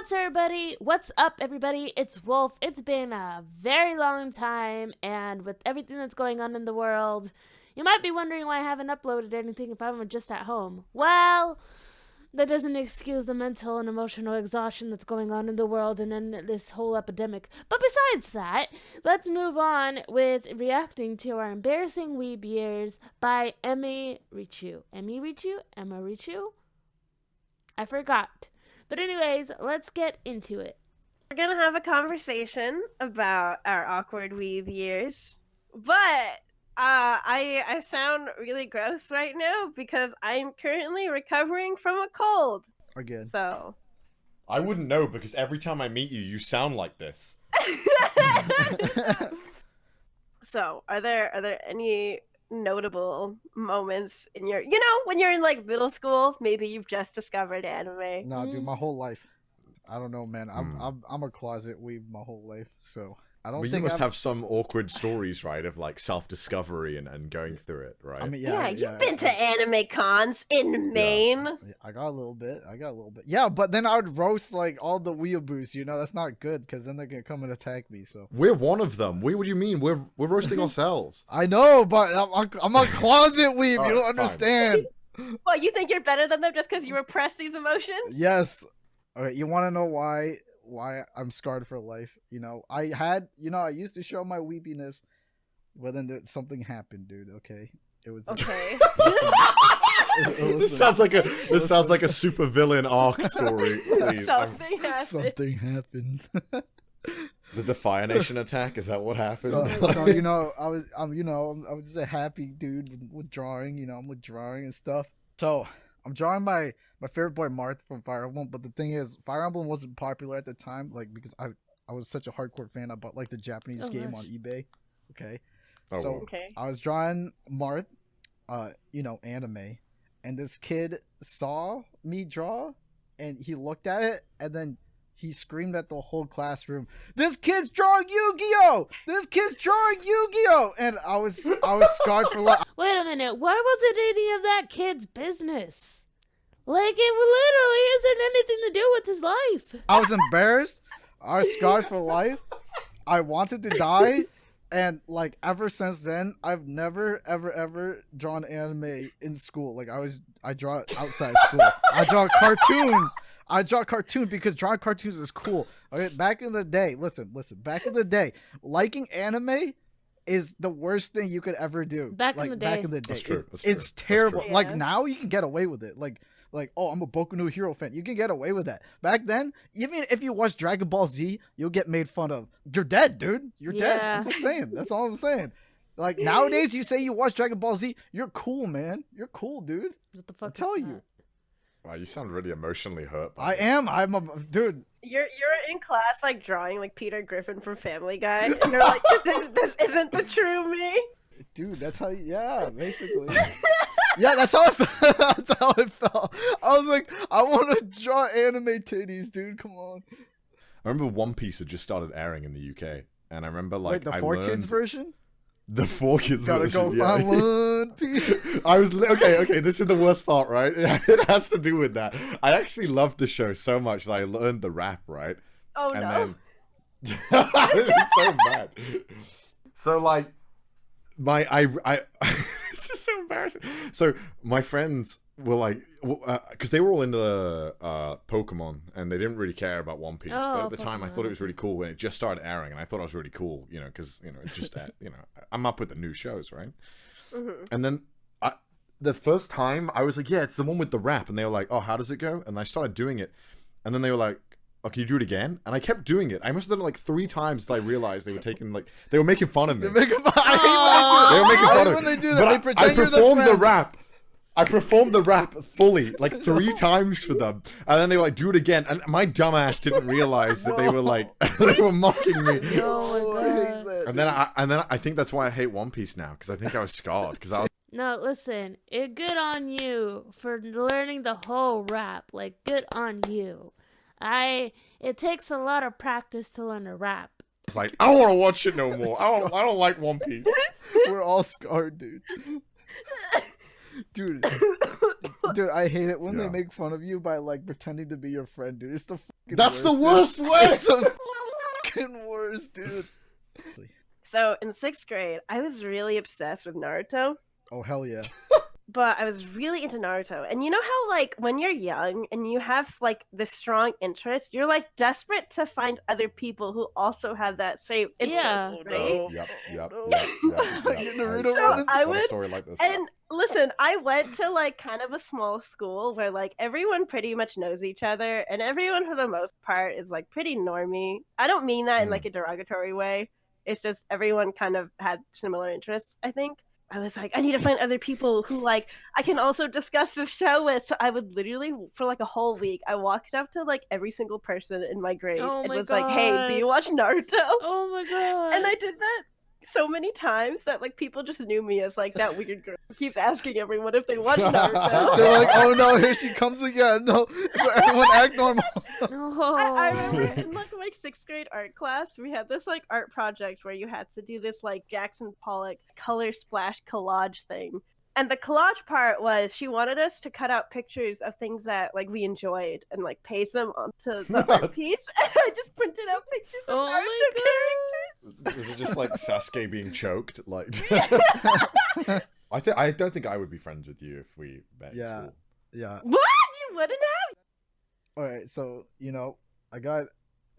What's up, everybody? It's Wolf. It's been a very long time, and with everything that's going on in the world, you might be wondering why I haven't uploaded anything if I'm just at home. Well, that doesn't excuse the mental and emotional exhaustion that's going on in the world and in this whole epidemic. But besides that, let's move on with reacting to our embarrassing Weeb years by Emirichu. Emirichu? I forgot. But anyways, let's get into it. We're gonna have a conversation about our awkward weeb years, but I sound really gross right now because I'm currently recovering from a cold. Again. So. I wouldn't know because every time I meet you, you sound like this. So, are there any notable moments in your, when you're in like middle school, maybe you've just discovered anime? No, dude, my whole life. I don't know, man. I'm a closet weeb my whole life, so I don't think you must have some awkward stories, right, of like self-discovery and going through it, right? I mean, yeah, you've been to anime cons in Maine. Yeah, I got a little bit. Yeah, but then I would roast like all the weeaboos. That's not good because then they're gonna come and attack me. So we're one of them. What do you mean? We're roasting ourselves. I know, but I'm a closet weeb. All you don't understand. Well, you think you're better than them just because you repress these emotions? Yes. All right. You want to know why I'm scarred for life? I used to show my weepiness, but then something happened, dude. Okay. It was okay. This sounds like a super villain arc story. Please. Something happened. The Fire Nation attack, is that what happened? So I was just a happy dude with drawing. I'm with drawing and stuff. So I'm drawing my favorite boy Marth from Fire Emblem, but the thing is, Fire Emblem wasn't popular at the time, like because I was such a hardcore fan. I bought like the Japanese game on eBay. Okay. I was drawing Marth, anime, and this kid saw me draw, and he looked at it, and then he screamed at the whole classroom, "This kid's drawing Yu-Gi-Oh! This kid's drawing Yu-Gi-Oh!" And I was scarred for life. Wait a minute, why was it any of that kid's business? Like, it literally isn't anything to do with his life. I was embarrassed. I was scarred for life. I wanted to die. And, like, ever since then, I've never, ever drawn anime in school. Like, I draw outside school. I draw cartoon because drawing cartoons is cool. Okay, back in the day, listen, back in the day, liking anime is the worst thing you could ever do. Back in the day. That's true. It's terrible. Yeah. Like, now you can get away with it. Like, oh, I'm a Boku no Hero fan. You can get away with that. Back then, even if you watch Dragon Ball Z, you'll get made fun of. You're dead, dude. You're dead. I'm just saying. That's all I'm saying. Like, nowadays, you say you watch Dragon Ball Z, you're cool, man. You're cool, dude. What the fuck I'm telling you. Wow, you sound really emotionally hurt. I am. I'm a dude. You're in class like drawing like Peter Griffin from Family Guy, and you're like, this isn't the true me. Dude, that's how. Yeah, basically. Yeah, that's how I felt. That's how I felt. I was like, I want to draw anime titties, dude. Come on. I remember One Piece had just started airing in the UK, and I remember like the 4Kids version. The 4Kids Gotta version. Go find One Piece. I was okay. This is the worst part, right? It has to do with that. I actually loved the show so much that I learned the rap, right? Oh no! Then... It's so bad. So like, this is so embarrassing. So my friends were like, because they were all into Pokemon and they didn't really care about One Piece. But at the time, I thought it was really cool when it just started airing, and I thought it was really cool, because it just I'm up with the new shows, right? Mm-hmm. And then the first time I was like, yeah, it's the one with the rap, and they were like, oh, how does it go? And I started doing it, and then they were like, oh, can you do it again? And I kept doing it. I must have done it like 3 times until I realized they were making fun of me. They were making fun of me. When they do that, they I pretend performed the rap. I performed the rap fully, like 3 times for them, and then they were like, "Do it again." And my dumbass didn't realize that they were like, they were mocking me. Oh my god! And then I think that's why I hate One Piece now, because I think I was scarred. Because I was. No, listen, good on you for learning the whole rap. Like, good on you. It takes a lot of practice to learn a rap. It's like, I don't want to watch it no more. I don't like One Piece. We're all scarred, dude. Dude, Dude, I hate it when they Yeah. make fun of you by like pretending to be your friend, dude. It's the fucking That's the worst, worst dude. way. It's the fucking worst, dude. So in 6th grade, I was really obsessed with Naruto. Oh hell yeah. But I was really into Naruto. And you know how, like, when you're young and you have, like, this strong interest, you're, like, desperate to find other people who also have that same interest, Yeah. right? Yep. Get Naruto So running. I Got a would... story like this. And listen, I went to, like, kind of a small school where, like, everyone pretty much knows each other. And everyone, for the most part, is, like, pretty normie. I don't mean that in, like, a derogatory way. It's just everyone kind of had similar interests, I think. I was like, I need to find other people who, like, I can also discuss this show with. So I would literally, for like a whole week, I walked up to like every single person in my grade Oh and my was like, hey, do God. you watch Naruto? Oh my god. And I did that so many times that like people just knew me as like that weird girl who keeps asking everyone if they watch Naruto. They're like, oh no, here she comes again. No, everyone act normal. No. I remember in like my 6th grade art class, we had this like art project where you had to do this like Jackson Pollock color splash collage thing. And the collage part was she wanted us to cut out pictures of things that like we enjoyed and like paste them onto the art piece. And I just printed out pictures of Oh Naruto my characters. Is it just like Sasuke being choked? Like, I don't think I would be friends with you if we met. Yeah. In school. Yeah. What? You wouldn't have? All right, so I got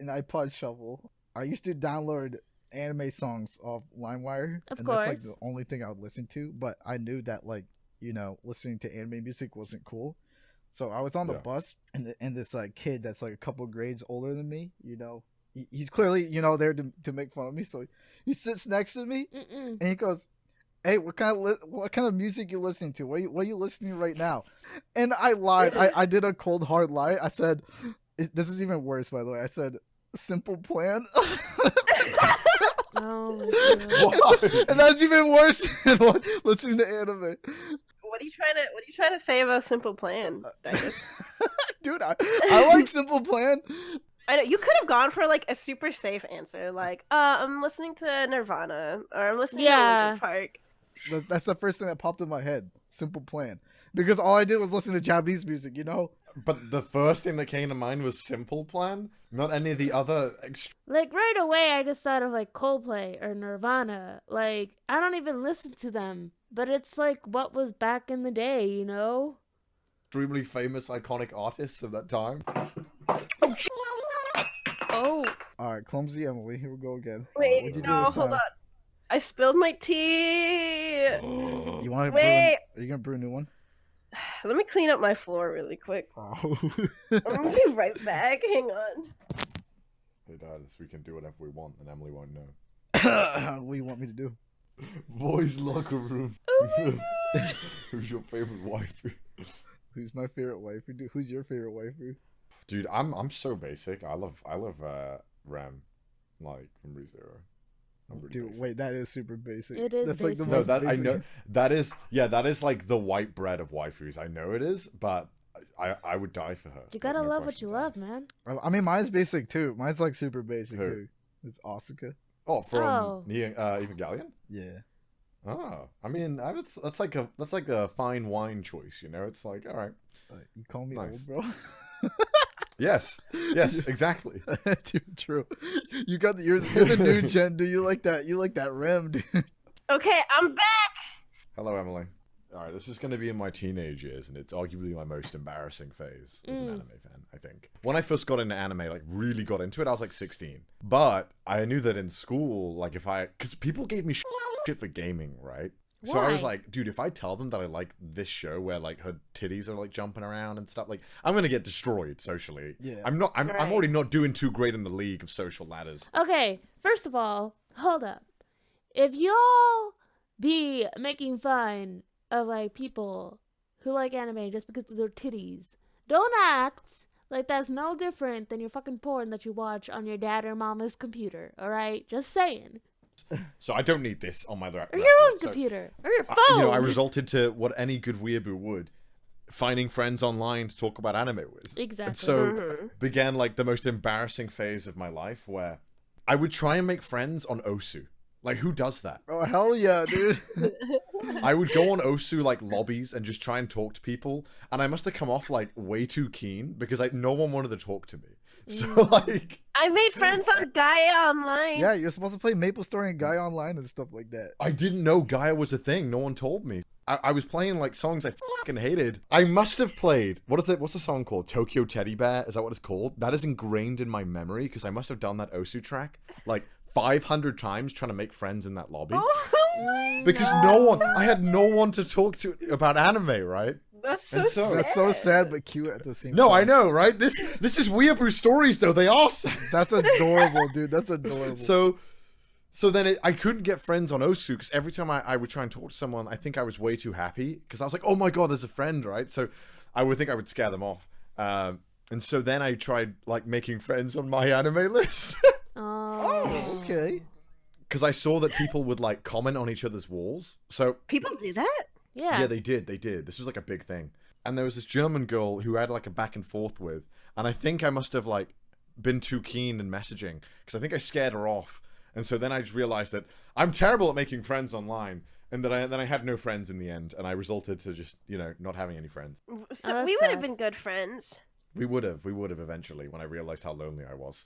an iPod Shuffle. I used to download anime songs off LimeWire, Of and that's like course. the only thing I would listen to. But I knew that like listening to anime music wasn't cool. So I was on the Yeah. bus, and this like kid that's like a couple grades older than me. He's clearly there to make fun of me. So he sits next to me, Mm-mm. and he goes, "Hey, what kind of music you listening to? What are you listening to right now?" And I lied. I did a cold hard lie. I said, "This is even worse, by the way." I said, "Simple Plan," Oh my god. Why? and that's even worse than listening to anime. What are you trying to say about Simple Plan, Dice? Dude, I like Simple Plan. I know you could have gone for like a super safe answer, like I'm listening to Nirvana or I'm listening to Linkin Park. That's the first thing that popped in my head. Simple Plan, because all I did was listen to Japanese music. But the first thing that came to mind was Simple Plan, not any of the other. Like right away, I just thought of like Coldplay or Nirvana. Like I don't even listen to them, but it's like what was back in the day, Extremely famous, iconic artists of that time. Oh, All right, clumsy Emily. Here we go again. Wait, What'd you do no, this hold time? on. I spilled my tea. You want to Wait. Are you gonna brew a new one? Let me clean up my floor really quick. Oh. I'm gonna be right back. Hang on. Hey, Dad, we can do whatever we want, and Emily won't know. What do you want me to do? Boys' locker room. Who's your favorite waifu? Who's my favorite waifu? Dude, who's your favorite waifu? Dude, I'm so basic. I love Ram, like from ReZero. I'm really Dude, basic. wait, that is super basic. It is That's like the basic. No, most that I basic. know. That is like the white bread of waifus. I know it is, but I would die for her. you gotta No love what you questions love, asked. man. I mean, mine's basic too. Mine's like super basic Who? too. It's Asuka. Oh, from Oh. Evangelion. Yeah. Oh, I mean, that's like a fine wine choice, It's like, all right, You call me Nice. old, bro. yes, exactly. Dude, true. You're the new gen. Do you like that? You like that rim, dude? Okay, I'm back. Hello, Emily. All right, this is going to be in my teenage years, and it's arguably my most embarrassing phase as an anime fan, I think. When I first got into anime, like really got into it, I was like 16. But I knew that in school, like because people gave me shit for gaming, right? So I was Why? like, dude, if I tell them that I like this show where like her titties are like jumping around and stuff, like I'm going to get destroyed socially. Yeah. I'm Right. already not doing too great in the league of social ladders. Okay, first of all, hold up. If y'all be making fun of like people who like anime just because of their titties, don't act like that's no different than your fucking porn that you watch on your dad or mama's computer, alright? Just saying. So I don't need this on my Or your own computer. Or your phone. I resorted to what any good weeaboo would. Finding friends online to talk about anime with. Exactly. And so began like the most embarrassing phase of my life where I would try and make friends on Osu. Like, who does that? Oh hell yeah, dude. I would go on Osu like lobbies and just try and talk to people, and I must have come off like way too keen because like no one wanted to talk to me. So like, I made friends on Gaia Online. Yeah, you're supposed to play MapleStory and Guy Online and stuff like that. I didn't know Gaia was a thing. No one told me. I was playing like songs I fucking hated. I must have played. What is it? What's the song called? Tokyo Teddy Bear? Is that what it's called? That is ingrained in my memory because I must have done that Osu track like 500 times trying to make friends in that lobby. Because I had no one to talk to about anime, right? That's And so so- sad. That's so sad but cute at the same No, time. I know, right? This is Weeaboo stories though. They are sad. That's adorable, dude. That's adorable. So then I couldn't get friends on Osu because every time I would try and talk to someone, I think I was way too happy because I was like, oh my god, there's a friend, right? So I would think I would scare them off. And so then I tried like making friends on my anime list. Oh, okay. Because I saw that people would like comment on each other's walls. So People do that? yeah, they did. This was like a big thing. And there was this German girl who I had like a back and forth with. And I think I must have like been too keen in messaging because I think I scared her off. And so then I just realized that I'm terrible at making friends online. And that I had no friends in the end. And I resulted to just, not having any friends. So that's we would have sad. been good friends. We would have eventually when I realized how lonely I was.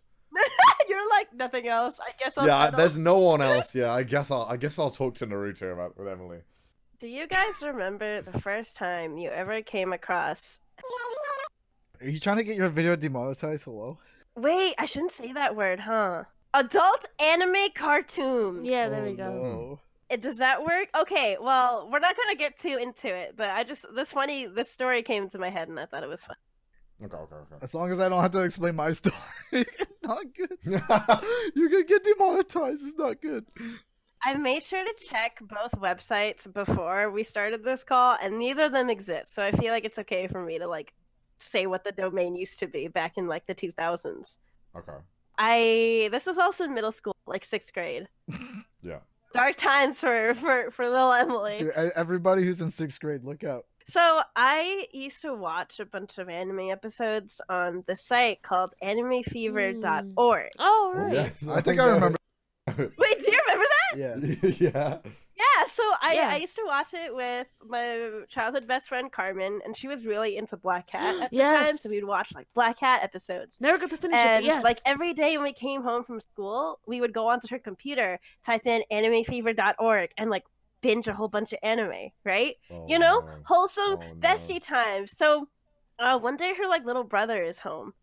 You're like nothing else. I guess I'll Yeah, settle. there's no one else. Yeah, I guess I'll talk to Naruto about with Emily. Do you guys remember the first time you ever came across? Are you trying to get your video demonetized? Hello? Wait, I shouldn't say that word, huh? Adult anime cartoons. Yeah, there we Oh, go. no. Does that work? Okay, well, we're not gonna get too into it, but this story came into my head and I thought it was fun. Okay. As long as I don't have to explain my story, it's not good. You're gonna get demonetized. It's not good. I made sure to check both websites before we started this call, and neither of them exist. So I feel like it's okay for me to like say what the domain used to be back in like the 2000s. Okay. This was also in middle school, like 6th grade. Yeah. Dark times for little Emily. Dude, everybody who's in 6th grade, look out. So I used to watch a bunch of anime episodes on the site called animefever.org. Oh, Oh, right. yeah. I think I remember. Wait, do you remember that? Yeah. Yeah. Yeah, so Yeah. I used to watch it with my childhood best friend Carmen, and she was really into Black Cat at the time, so Yes. we'd watch like Black Cat episodes. Never got to finish it, And but yes. like every day when we came home from school, we would go onto her computer, type in animefever.org, and like binge a whole bunch of anime, right? Oh, You know, no. wholesome Oh, no. bestie times. So one day her like little brother is home,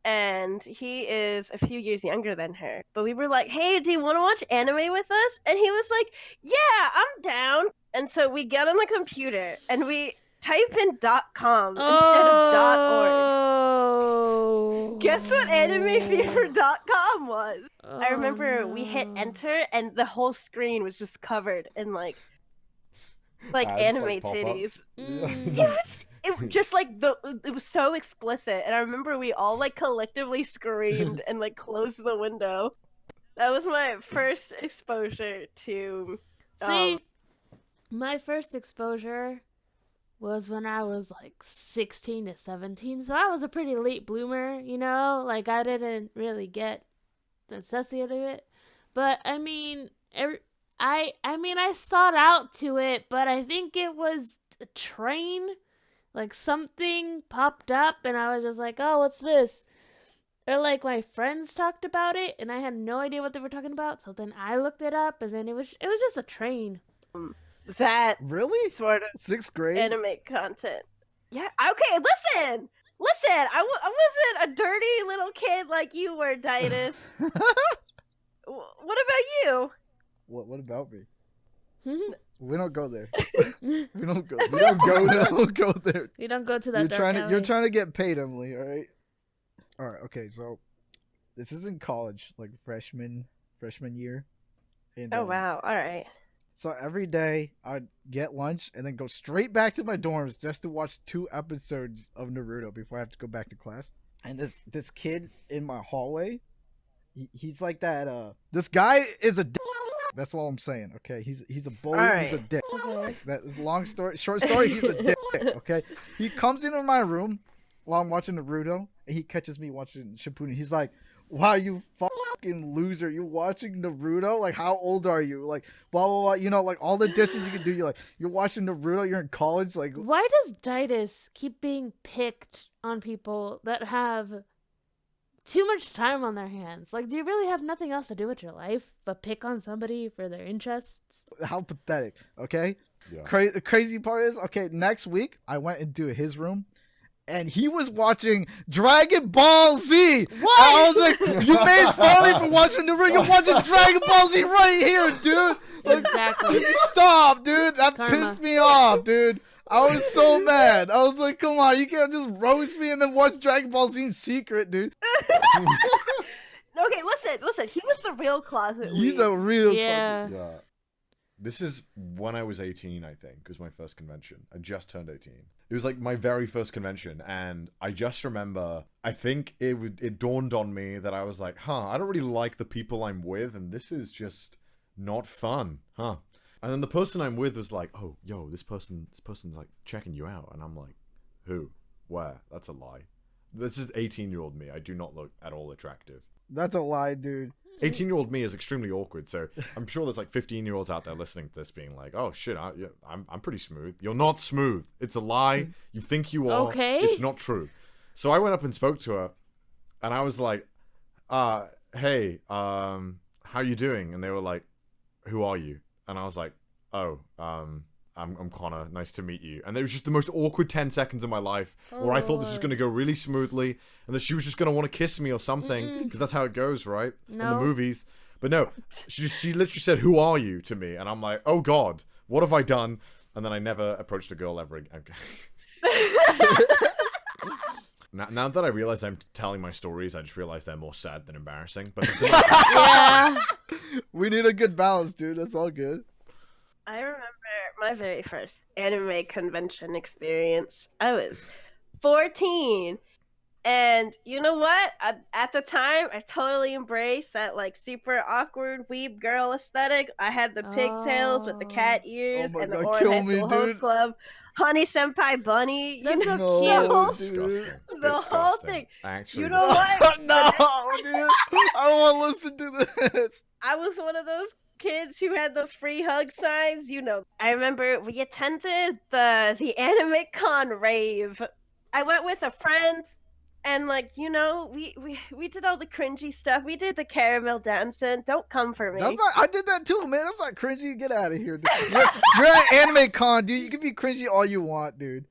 and he is a few years younger than her. But we were like, hey, do you want to watch anime with us? And he was like, yeah, I'm down. And so we get on the computer and we type in .com instead of .org. Guess what animefever.com was? I remember we hit enter and the whole screen was just covered in like Ads, anime pop-ups. titties. Mm. It was just like it was so explicit, and I remember we all like collectively screamed and like closed the window. That was my first exposure to. See, my first exposure was when I was like 16 to 17, so I was a pretty late bloomer, like I didn't really get the necessity of it. But I mean, I sought out to it, but I think it was a train. Like something popped up and I was just like, oh, what's this? Or like my friends talked about it and I had no idea what they were talking about. So then I looked it up and then it was just a train. that Really? sort of 6th grade? anime content. Yeah. Okay. Listen. I wasn't a dirty little kid like you were, Ditus. What about you? What about me? We We don't go there. We don't go. We don't go We there. don't go there. don't go to that You're dark trying to. alley. You're trying to get paid, Emily. All right. All right. Okay. So, this is in college, like freshman year. And, Oh wow. All right. So every day I'd get lunch and then go straight back to my dorms just to watch 2 episodes of Naruto before I have to go back to class. And this kid in my hallway, he's like that. This guy is a dick. That's all I'm saying. Okay, he's a bully. All He's a right. dick. Okay. That is short story. He's a dick. Okay, he comes into my room while I'm watching Naruto, and he catches me watching Shippuden. He's like, "Wow, you fucking loser! You watching Naruto? Like, how old are you? Like, blah blah blah. You know, like all the distance you can do. You're watching Naruto. You're in college. Like, why does Ditus keep being picked on people that have too much time on their hands? Like, do you really have nothing else to do with your life but pick on somebody for their interests? how pathetic." Okay. Yeah. The crazy part is, okay, next week I went into his room. And he was watching Dragon Ball Z. What? I was like, "You made fun of me for watching Naruto. You're watching Dragon Ball Z right here, dude." Like, Exactly. stop, dude. That Karma. pissed me off, dude. I was so mad. I was like, "Come on, you can't just roast me and then watch Dragon Ball Z in secret, dude." Okay, listen. He was the real closet. He's weeb. a real Yeah. Yeah. This is when I was 18, I think, was my first convention. I just turned 18. It was like my very first convention, and I just remember, I think it dawned on me that I was like, I don't really like the people I'm with, and this is just not fun, And then the person I'm with was like, "Oh, yo, this person's like checking you out," and I'm like, "Who? Where? That's a lie. This is 18-year-old me. I do not look at all attractive." That's a lie, dude. 18-year-old me is extremely awkward, so I'm sure there's like 15-year-olds out there listening to this being like, "Oh shit, I'm pretty smooth." You're not smooth. It's a lie. You think you are. Okay. It's not true. So I went up and spoke to her, and I was like, "Hey, how you doing?" And they were like, "Who are you?" And I was like, "Oh, I'm Connor. Nice to meet you." And it was just the most awkward 10 seconds of my life where I thought this was going to go really smoothly and that she was just going to want to kiss me or something because that's how it goes, right? In the No. movies. But no, she literally said, "Who are you?" to me. And I'm like, "Oh God, what have I done?" And then I never approached a girl ever again. Now that I realize I'm telling my stories, I just realize they're more sad than embarrassing. But it's Yeah. We need a good balance, dude. That's all good. I remember my very first anime convention experience. I was 14. And you know what? At the time, I totally embraced that like super awkward weeb girl aesthetic. I had the pigtails with the cat ears Oh my and the God, Orange kill High me, School Host dude. Club. Honey Senpai Bunny. That's so No, cute. dude. The whole thing. Actually, You know what? No, dude. I don't want to listen to this. I was one of those kids who had those free hug signs. You know, I remember we attended the Anime Con rave. I went with a friend, and like you know, we did all the cringy stuff. We did the caramel dancing. Don't come for me. That's not, I did that too, man. That's not cringy. Get out of here, dude. You're at Anime Con, dude. You can be cringy all you want, dude.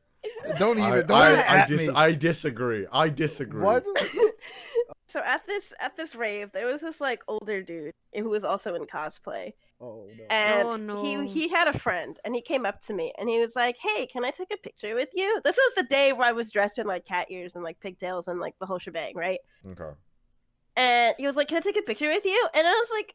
Don't even at me. I disagree. What? So at this rave, there was this like older dude who was also in cosplay. Oh no. And Oh, no. he had a friend, and he came up to me, and he was like, "Hey, can I take a picture with you?" This was the day where I was dressed in like cat ears and like pigtails and like the whole shebang, right? Okay. And he was like, "Can I take a picture with you?" And I was like,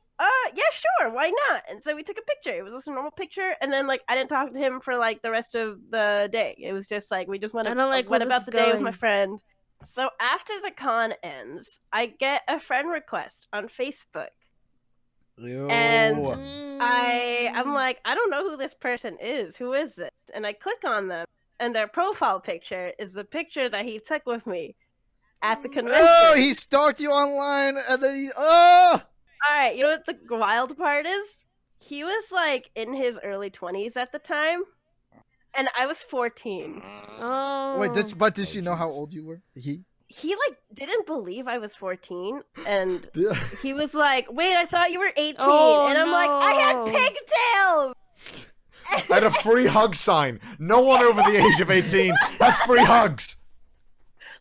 yeah, sure, why not?" And so we took a picture. It was just a normal picture, and then like I didn't talk to him for like the rest of the day. It was just like we just went I don't like went where about this the is day with my going. friend. So after the con ends, I get a friend request on Facebook. Ew. And Mm. I'm like, I don't know who this person is. Who is this? And I click on them, and their profile picture is the picture that he took with me at the convention. Oh, he stalked you online, and then he. Oh. All right, you know what the wild part is? He was like in his early 20s at the time, and I was 14. Oh. Wait, did she Oh, know how jeez. old you were? He like didn't believe I was 14, and Yeah. he was like, "Wait, I thought you were 18." Oh, And I'm like, "I had no. pigtails." I had a free hug sign. No one over the age of 18 has free hugs.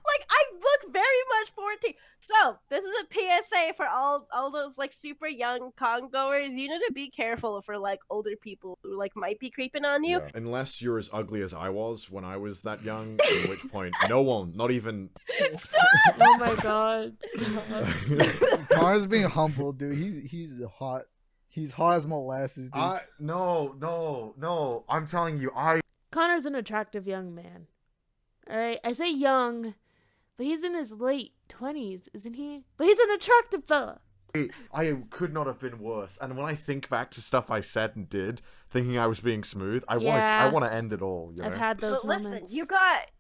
Like I look very much 14. So this is a PSA for all those like super young con goers. You need to be careful for like older people who like might be creeping on you. Yeah. Unless you're as ugly as I was when I was that young, at which point no one, not even. Stop! Oh my god. Stop. Connor's being humble, dude. He's hot. He's hot as molasses, dude. No. I'm telling you, Connor's an attractive young man. Alright, I say young, but he's in his late 20s, isn't he? But he's an attractive fella. I could not have been worse. And when I think back to stuff I said and did, thinking I was being smooth, I want to end it all. You know? I've had those But moments. listen,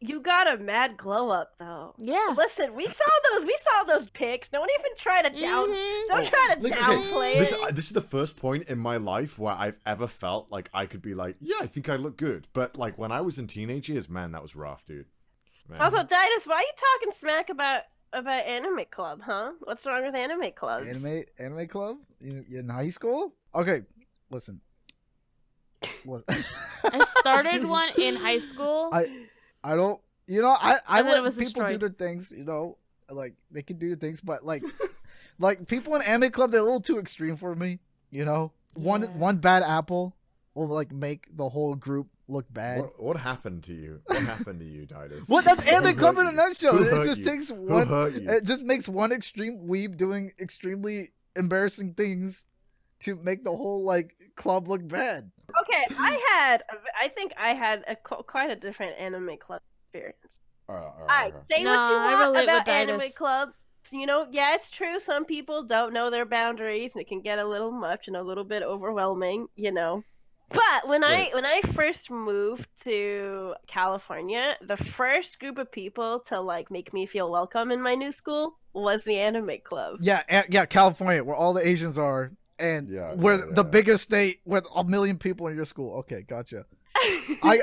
you got a mad glow up though. Yeah. Listen, we saw those pics. Don't even try to downplay it. This is the first point in my life where I've ever felt like I could be like, yeah, I think I look good. But like when I was in teenage years, man, that was rough, dude. Man. Also, Titus, why are you talking smack about Anime Club, huh? What's wrong with Anime Clubs? Anime club in high school? Okay, listen. What? I started one in high school. I don't. You know, I And then it let was people destroyed. do their things. You know, like they can do their things, but like people in anime club, they're a little too extreme for me. You know, Yeah. one bad apple will like make the whole group look bad. What happened to you? What happened to you, Titus? What? That's anime Who club hurt in a you? nutshell. Who It hurt just you? takes Who one. hurt you? It just makes one extreme weeb doing extremely embarrassing things to make the whole like club look bad. Okay, I think I had quite a different Anime Club experience. Alright, say No, what you I want relate about with Anime Titus. Club. You know, yeah, it's true. Some people don't know their boundaries, and it can get a little much and a little bit overwhelming. You know. But when I first moved to California, the first group of people to like make me feel welcome in my new school was the Anime Club. Yeah, California, where all the Asians are, and where the biggest state with 1 million people in your school. Okay, gotcha. I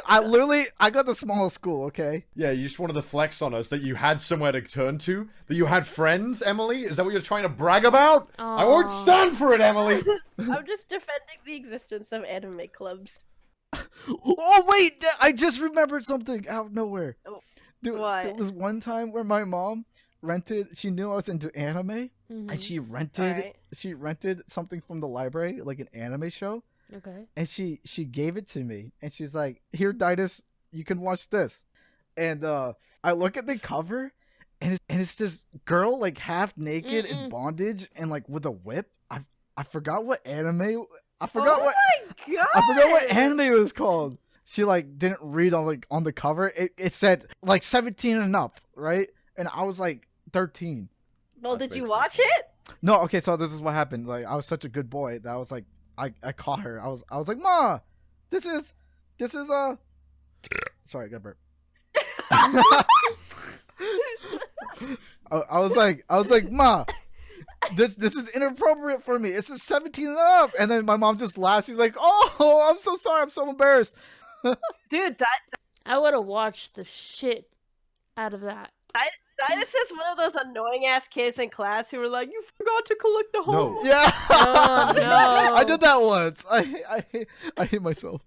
got the smallest school. Okay. Yeah, you just wanted to flex on us that you had somewhere to turn to, that you had friends, Emily? Is that what you're trying to brag about? I won't stand for it, Emily! I'm just defending the existence of anime clubs. Oh wait, I just remembered something out of nowhere. Oh, There was one time where my mom rented. She knew I was into anime, and she rented something from the library, like an anime show. Okay. And she gave it to me, and she's like, "Here, Titus, you can watch this." And I look at the cover, and it's this girl like half naked in bondage and like with a whip. I forgot what anime. I forgot my God! I forgot what anime it was called. She like didn't read on the cover. It said like 17 and up, right? And I was like 13. Well, did you watch it? No, okay. So this is what happened. Like I was such a good boy that I was like. I caught her. I was like, "Ma, this is sorry, I got burp." I was like, "Ma, this is inappropriate for me. It's 17 and up." And then my mom just laughs. She's like, "Oh, I'm so sorry. I'm so embarrassed." Dude, I would have watched the shit out of that. Titus is one of those annoying ass kids in class who were like, "You forgot to collect the homework." No. Yeah. Oh, no. I did that once. I hate myself.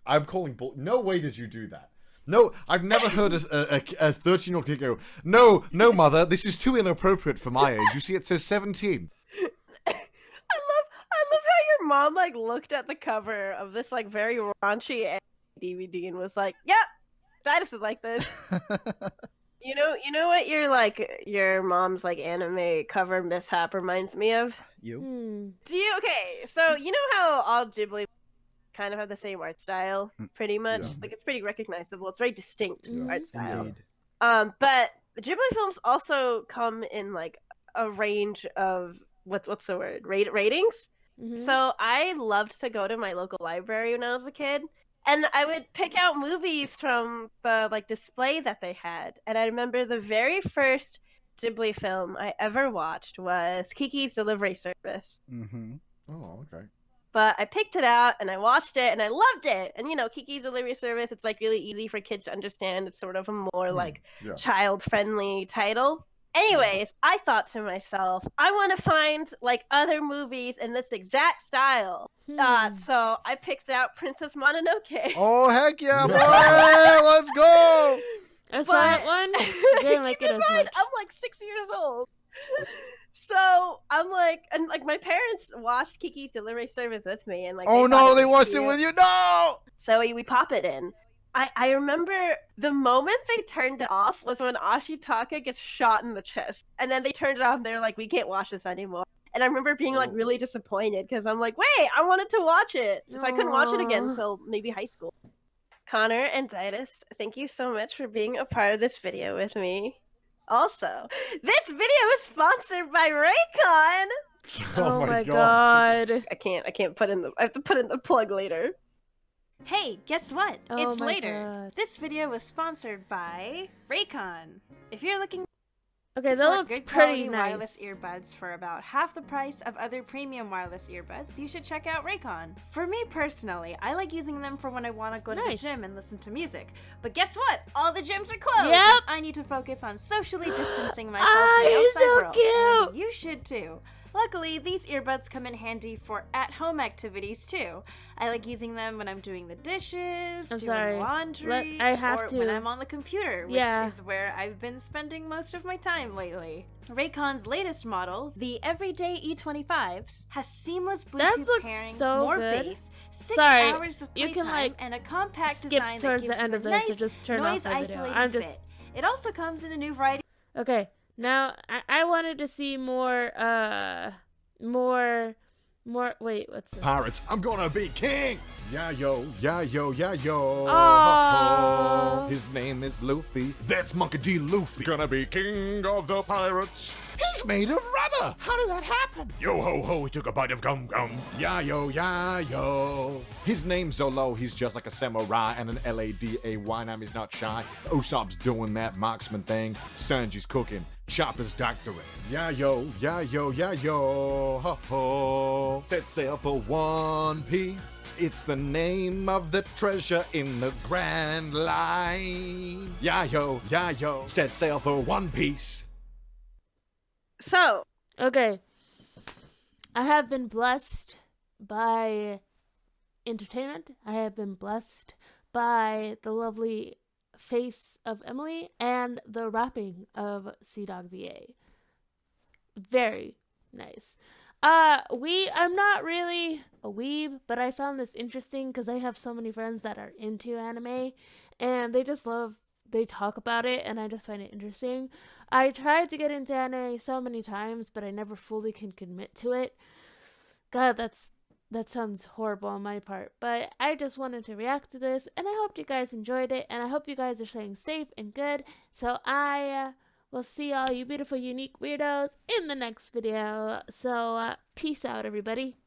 I'm calling bull. No way did you do that. No, I've never heard a 13-year-old kid go, no, mother, this is too inappropriate for my age. You see, it says 17. I love how your mom like looked at the cover of this like very raunchy DVD and was like, "Yep, Titus is like this." You know what your mom's like anime cover mishap reminds me of? You? Okay, so you know how all Ghibli kind of have the same art style, pretty much? Yeah. Like it's pretty recognizable. It's very distinct art style. Indeed. But the Ghibli films also come in like a range of what's the word? Ratings. So I loved to go to my local library when I was a kid. And I would pick out movies from the like display that they had. And I remember the very first Ghibli film I ever watched was Kiki's Delivery Service. Mm-hmm. Oh, okay. But I picked it out and I watched it and I loved it. And you know, Kiki's Delivery Service, it's like really easy for kids to understand. It's sort of a more like child-friendly title. Anyways, I thought to myself, I want to find like other movies in this exact style. So I picked out Princess Mononoke. Oh heck yeah, boy! Let's go. I saw that one. Didn't like it as much. I'm like 6 years old. So I'm like, and like my parents watched Kiki's Delivery Service with me, and like, Oh no, they watched it with you. No. So we pop it in. I remember the moment they turned it off was when Ashitaka gets shot in the chest, and then they turned it off. And they're like, "We can't watch this anymore." And I remember being like really disappointed because I'm like, "Wait, I wanted to watch it." So I couldn't watch it again until maybe high school. Connor and Titus, thank you so much for being a part of this video with me. Also, this video is sponsored by Raycon. Oh my god. I can't put in the. I have to put in the plug later. Hey, guess what? Oh It's my later. God. This video was sponsored by Raycon. If you're looking Okay, that for looks good pretty quality nice. wireless earbuds for about half the price of other premium wireless earbuds, you should check out Raycon. For me personally, I like using them for when I want to go to Nice. the gym and listen to music. But guess what? All the gyms are closed. Yep. And I need to focus on socially distancing myself Ah, from the you're outside so world. cute. And you should too. Luckily, these earbuds come in handy for at-home activities too. I like using them when I'm doing the dishes, doing sorry. laundry, I have or to- when I'm on the computer, which Yeah. is where I've been spending most of my time lately. Raycon's latest model, the Everyday E25s, has seamless That Bluetooth looks pairing, so more good. bass, 6 Sorry, hours of you playtime, can, like, and a compact skip design towards that the gives end you of a this and nice just turn off the video. noise-isolating I'm just- fit. It also comes in a new variety. Okay, now I wanted to see more, wait, what's this? Pirates, I'm gonna be king! Yeah, yo, yeah, yo, yeah, yo. Aww. His name is Luffy. That's Monkey D. Luffy. Gonna be king of the pirates. He's made of rubber. How did that happen? Yo ho ho, he took a bite of gum gum. Yeah, yo, yeah, yo. His name's Zolo. He's just like a samurai and an L-A-D-A-Y. Now he's not shy. Usopp's doing that marksman thing. Sanji's cooking. Chopper's doctoring. Yeah, yo, yeah, yo, yeah, yo. Ho ho. Set sail for One Piece. It's the name of the treasure in the Grand Line. Yeah, yo, yeah, yo. Set sail for One Piece. So, Okay, I have been blessed by entertainment. I have been blessed by the lovely face of Emily and the rapping of Dog VA. Very nice. I'm not really a weeb, but I found this interesting because I have so many friends that are into anime and they talk about it and I just find it interesting. I tried to get into anime so many times, but I never fully can commit to it. God, that sounds horrible on my part, but I just wanted to react to this, and I hope you guys enjoyed it, and I hope you guys are staying safe and good. So I will see all you beautiful, unique weirdos in the next video. So peace out, everybody.